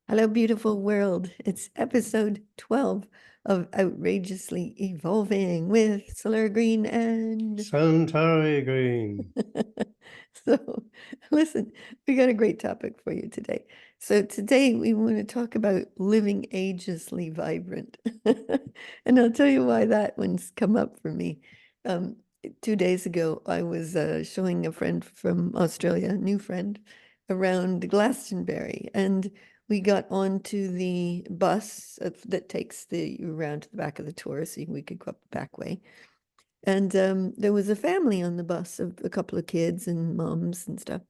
Hello, beautiful world. It's episode 12 of Outrageously Evolving with Solar Green and Suntory Green. so listen, we got a great topic for you today. So today we want to talk about living agelessly vibrant. And I'll tell you why that one's come up for me. Um, 2 days ago, I was showing a friend from Australia, a new friend, around Glastonbury, and we got onto the bus that takes you around to the back of the tour, so we could go up the back way. And there was a family on the bus of a couple of kids and moms and stuff.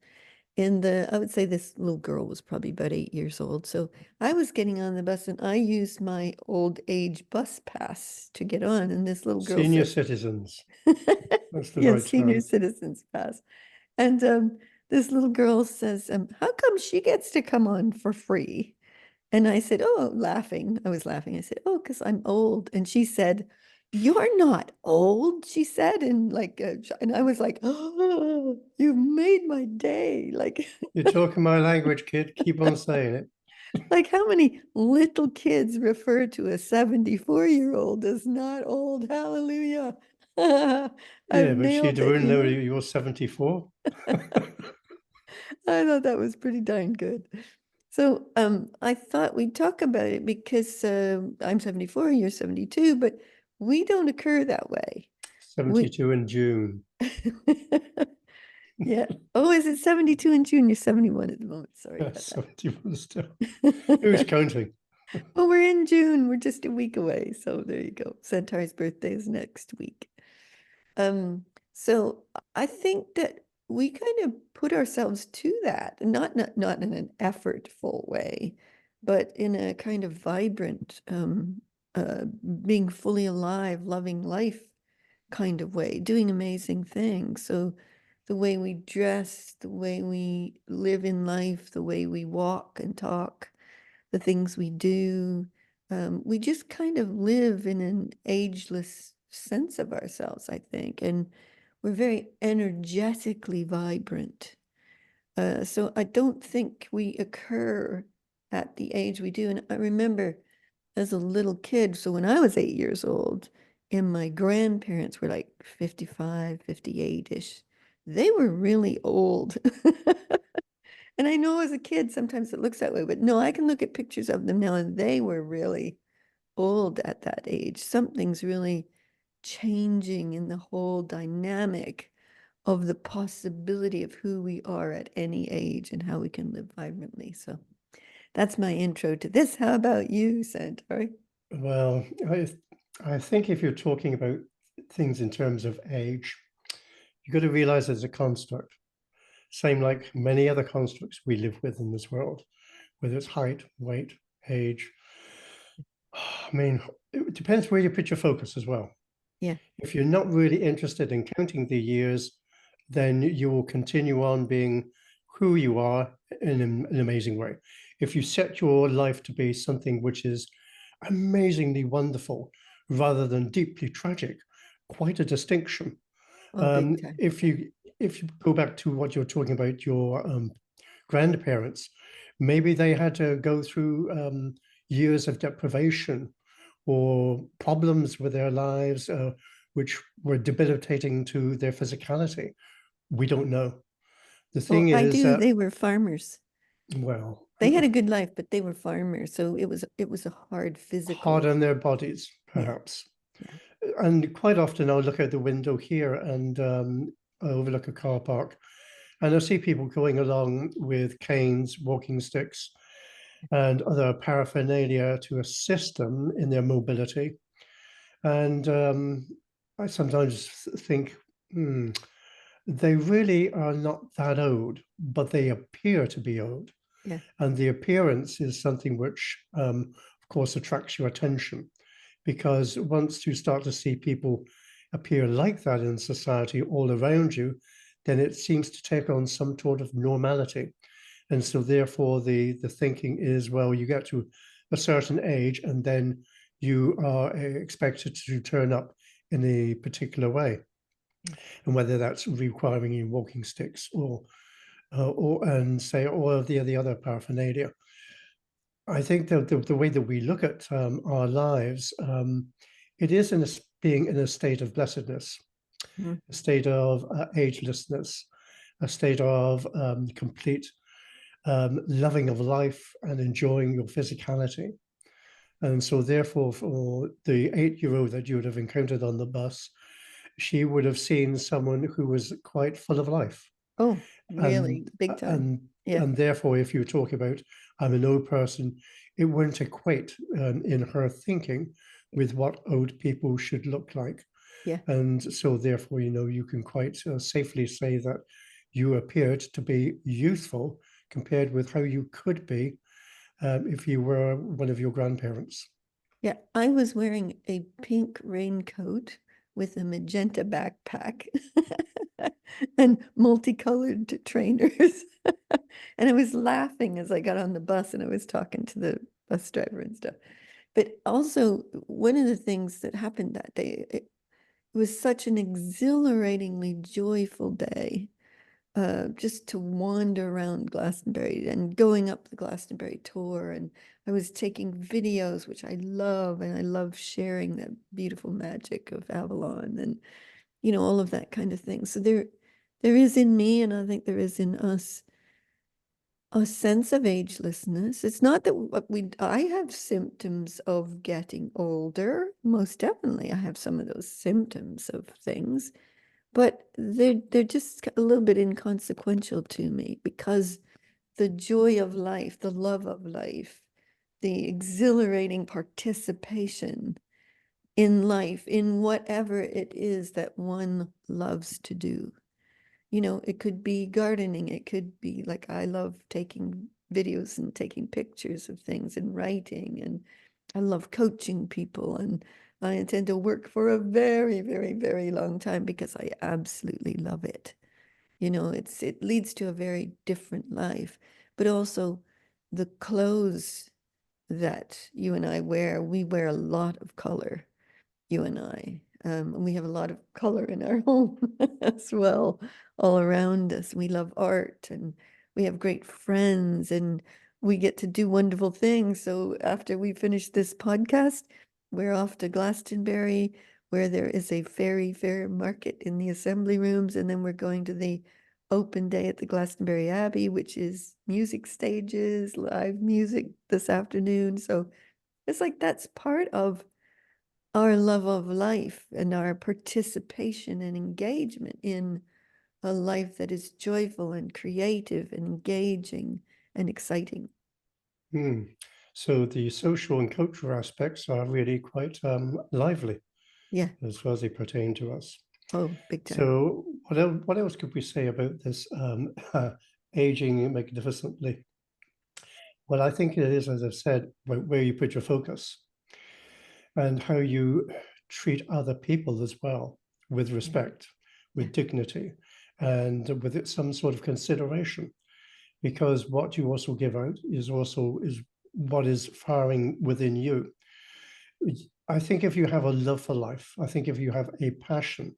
And I would say this little girl was probably about 8 years old. So I was getting on the bus and I used my old age bus pass to get on. And this little girl Senior said, citizens. That's the right yes, senior term. citizens pass. And this little girl says, how come she gets to come on for free? And I said, oh, laughing. I was laughing. I said, oh, because I'm old. And she said, you're not old, she said. And and I was like, oh, you made my day. Like, You're talking my language, kid. Keep on saying it. like how many little kids refer to a 74-year-old as not old? Hallelujah. I've Yeah, but she nailed it, didn't you know know? you're 74. I thought that was pretty darn good. So I thought we'd talk about it because I'm 74, you're 72, but we don't occur that way. We 72 in June. yeah. Oh, is it 72 in June? You're 71 at the moment. Sorry Yeah, about 71 still. Who's that. counting? Well, we're in June. We're just a week away. So there you go. Centaur's birthday is next week. Um, so I think that we kind of put ourselves to that, not in an effortful way, but in a kind of vibrant, uh, being fully alive, loving life kind of way, doing amazing things. So the way we dress, the way we live in life, the way we walk and talk, the things we do, we just kind of live in an ageless sense of ourselves, I think, and we're very energetically vibrant. So I don't think we occur at the age we do. And I remember as a little kid, so when I was 8 years old, and my grandparents were like 55, 58-ish, they were really old. And I know as a kid, sometimes it looks that way, but no, I can look at pictures of them now and they were really old at that age. Something's really changing in the whole dynamic of the possibility of who we are at any age and how we can live vibrantly. So that's my intro to this. How about you, Centauri? Well, I think if you're talking about things in terms of age, you've got to realize there's a construct. Same like many other constructs we live with in this world, whether it's height, weight, age. I mean, it depends where you put your focus as well. Yeah. If you're not really interested in counting the years, then you will continue on being who you are in an amazing way. If you set your life to be something which is amazingly wonderful rather than deeply tragic, quite a distinction. Oh, big time. If Yeah. you go back to what you're talking about, your grandparents, maybe they had to go through years of deprivation or problems with their lives, which were debilitating to their physicality. We don't know. The Well, thing I is, do. They were farmers. well, They had a good life, but they were farmers, so it was a hard hard physical. on their bodies, Yeah. perhaps. Yeah. And quite often I'll look out the window here and I overlook a car park and I see people going along with canes, walking sticks, and other paraphernalia to assist them in their mobility. And I sometimes think, they really are not that old, but they appear to be old. Yeah. And the appearance is something which, of course, attracts your attention. Because once you start to see people appear like that in society all around you, then it seems to take on some sort of normality. And so therefore the thinking is, well, you get to a certain age and then you are expected to turn up in a particular way. Yeah. And whether that's requiring you walking sticks or and say all of the other paraphernalia. I think the way that we look at our lives, it is in being in a state of blessedness, Mm. a state of agelessness, a state of complete loving of life and enjoying your physicality. And so, therefore, for the 8-year-old that you would have encountered on the bus, she would have seen someone who was quite full of life. Oh, And really big time. and Yeah, and therefore, if you talk about I'm an old person, it wouldn't equate in her thinking with what old people should look like. yeah, And so, therefore, you can quite safely say that you appeared to be youthful compared with how you could be if you were one of your grandparents. yeah. I was wearing a pink raincoat with a magenta backpack and multicolored trainers. And I was laughing as I got on the bus and I was talking to the bus driver and stuff. But also, one of the things that happened that day, it was such an exhilaratingly joyful day. Just to wander around Glastonbury and going up the Glastonbury tour. And I was taking videos, which I love, and I love sharing that beautiful magic of Avalon and, all of that kind of thing. So there is in me, and I think there is in us, a sense of agelessness. It's not that I have symptoms of getting older. Most definitely, I have some of those symptoms of things, but they're just a little bit inconsequential to me because the joy of life, the love of life, the exhilarating participation in life, in whatever it is that one loves to do. It could be gardening, it could be like I love taking videos and taking pictures of things and writing, and I love coaching people, and I intend to work for a very, very, very long time because I absolutely love it. It leads to a very different life, but also the clothes that you and I wear, we wear a lot of color, you and I. And we have a lot of color in our home as well, all around us. We love art and we have great friends and we get to do wonderful things. So after we finish this podcast, we're off to Glastonbury, where there is a fairy fair market in the assembly rooms. And then we're going to the open day at the Glastonbury Abbey, which is music stages, live music this afternoon. So it's like that's part of our love of life and our participation and engagement in a life that is joyful and creative and engaging and exciting. Hmm. So the social and cultural aspects are really quite lively Yeah. as far as they pertain to us. Oh, big time. So what else could we say about this aging magnificently? Well, I think it is, as I've said, where you put your focus and how you treat other people as well, with Yeah. respect, Yeah. with dignity, and with some sort of consideration. Because what you also give out is what is firing within you. I think if you have a love for life, I think if you have a passion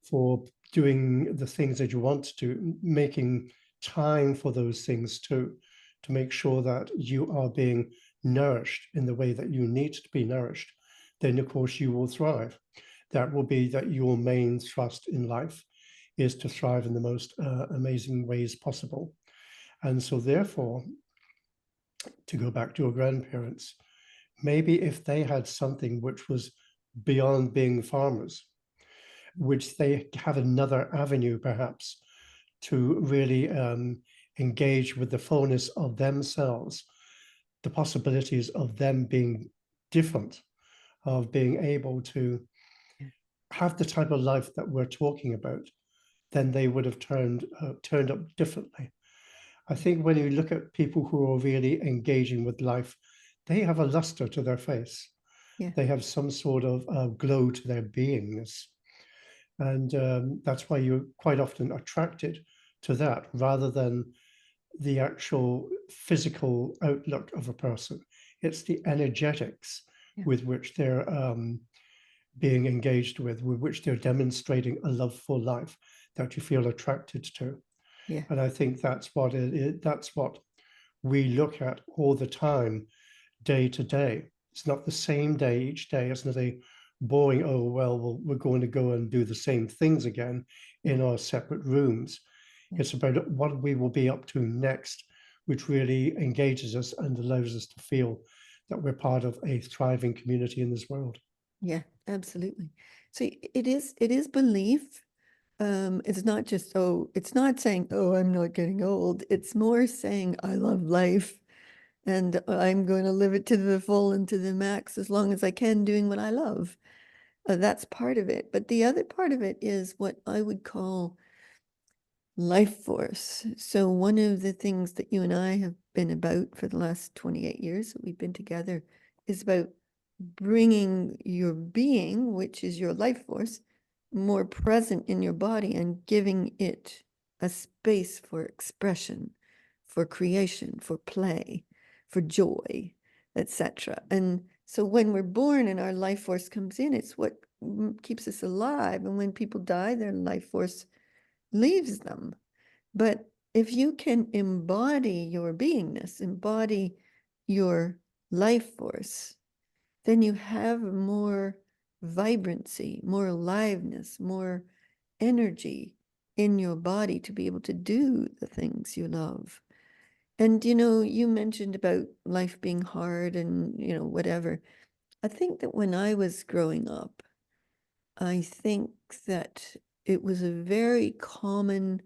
for doing the things that you want to do, making time for those things too, to make sure that you are being nourished in the way that you need to be nourished, then of course you will thrive. That will be that your main thrust in life is to thrive in the most amazing ways possible. And so, therefore, to go back to your grandparents, maybe if they had something which was beyond being farmers, which they have another avenue perhaps to really engage with the fullness of themselves, the possibilities of them being different, of being able to Yeah. have the type of life that we're talking about, then they would have turned up differently. I think when you look at people who are really engaging with life, they have a luster to their face. Yeah. They have some sort of glow to their beingness. And that's why you're quite often attracted to that rather than the actual physical outlook of a person. It's the energetics Yeah. with which they're being engaged with which they're demonstrating a love for life that you feel attracted to. Yeah. And I think that's what we look at all the time, day to day. It's not the same day each day. It's not a boring, oh, well, we're going to go and do the same things again Yeah, in our separate rooms. yeah, It's about what we will be up to next, which really engages us and allows us to feel that we're part of a thriving community in this world. yeah, absolutely. So it is belief. It's not just, oh, it's not saying, oh, I'm not getting old. It's more saying I love life and I'm going to live it to the full and to the max as long as I can doing what I love. That's part of it. But the other part of it is what I would call life force. So one of the things that you and I have been about for the last 28 years that we've been together is about bringing your being, which is your life force, more present in your body and giving it a space for expression, for creation, for play, for joy, etc. And so when we're born and our life force comes in, it's what keeps us alive. And when people die, their life force leaves them. But if you can embody your beingness, embody your life force, then you have more vibrancy, more aliveness, more energy in your body to be able to do the things you love. And you mentioned about life being hard and whatever. I think that when I was growing up, I think that it was a very common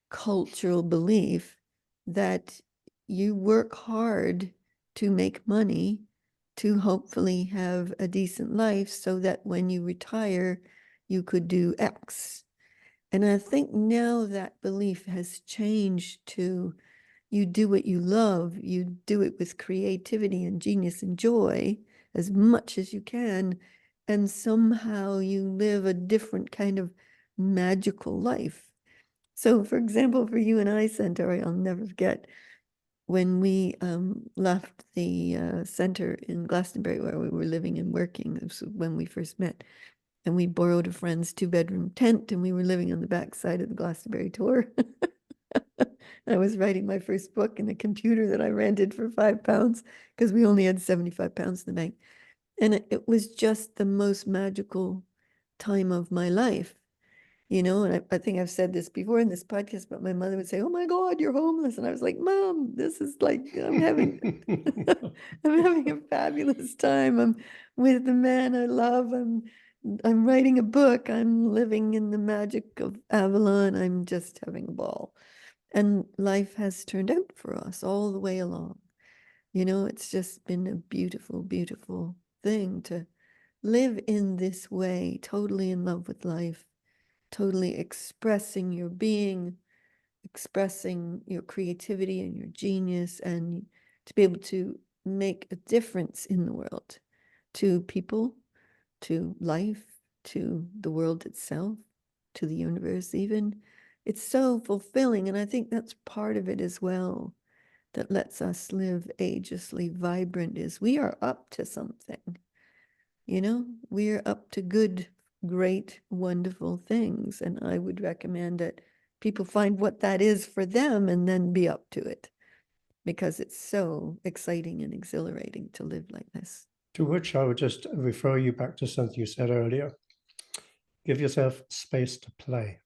cultural belief that you work hard to make money to hopefully have a decent life so that when you retire, you could do X. And I think now that belief has changed to you do what you love, you do it with creativity and genius and joy as much as you can, and somehow you live a different kind of magical life. So, for example, for you and I, Centauri, I'll never forget when we left the center in Glastonbury where we were living and working. This was when we first met. And we borrowed a friend's 2-bedroom tent and we were living on the back side of the Glastonbury tour. I was writing my first book in a computer that I rented for £5 because we only had 75 pounds in the bank. And it was just the most magical time of my life. And I think I've said this before in this podcast, but my mother would say, "Oh my God, you're homeless." And I was like, "Mom, this is like I'm having I'm having a fabulous time. I'm with the man I love. I'm writing a book. I'm living in the magic of Avalon. I'm just having a ball." And life has turned out for us all the way along. It's just been a beautiful, beautiful thing to live in this way, totally in love with life, totally expressing your being, expressing your creativity and your genius, and to be able to make a difference in the world to people, to life, to the world itself, to the universe, even. It's so fulfilling. And I think that's part of it as well that lets us live agelessly vibrant is we are up to something. We're up to good, great, wonderful things. And I would recommend that people find what that is for them and then be up to it because it's so exciting and exhilarating to live like this. To which I would just refer you back to something you said earlier. Give yourself space to play.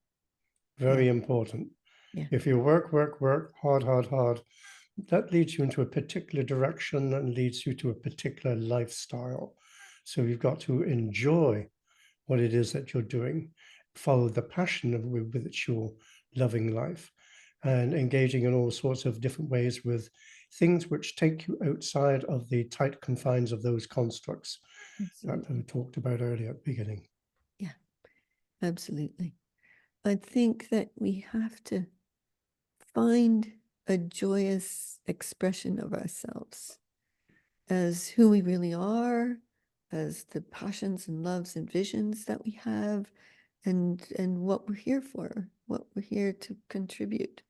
Yeah, Very important. yeah, If you work, work, work, hard, hard, hard, that leads you into a particular direction and leads you to a particular lifestyle. So you've got to enjoy what it is that you're doing, follow the passion of with which you're loving life, and engaging in all sorts of different ways with things which take you outside of the tight confines of those constructs that we absolutely. talked about earlier at the beginning. Yeah, absolutely. I think that we have to find a joyous expression of ourselves as who we really are, as the passions and loves and visions that we have, and what we're here for, what we're here to contribute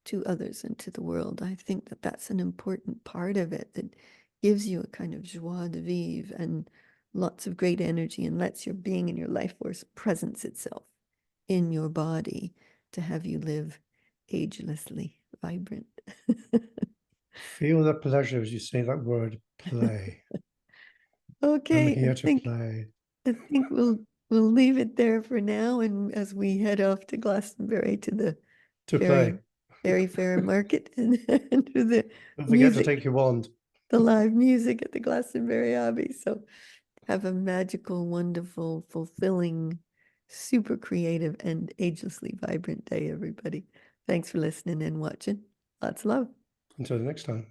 to others and to the world. I think that that's an important part of it that gives you a kind of joie de vivre and lots of great energy and lets your being and your life force presence itself in your body to have you live agelessly vibrant. Feel the pleasure as you say that word, play. I'm Okay, here to play. I think we'll leave it there for now, and as we head off to Glastonbury to the To play. Fairy Fair Market and to the Don't forget to take music, your wand. the live music at the Glastonbury Abbey. So have a magical, wonderful, fulfilling, super creative, and agelessly vibrant day, everybody. Thanks for listening and watching. Lots of love. Until the next time.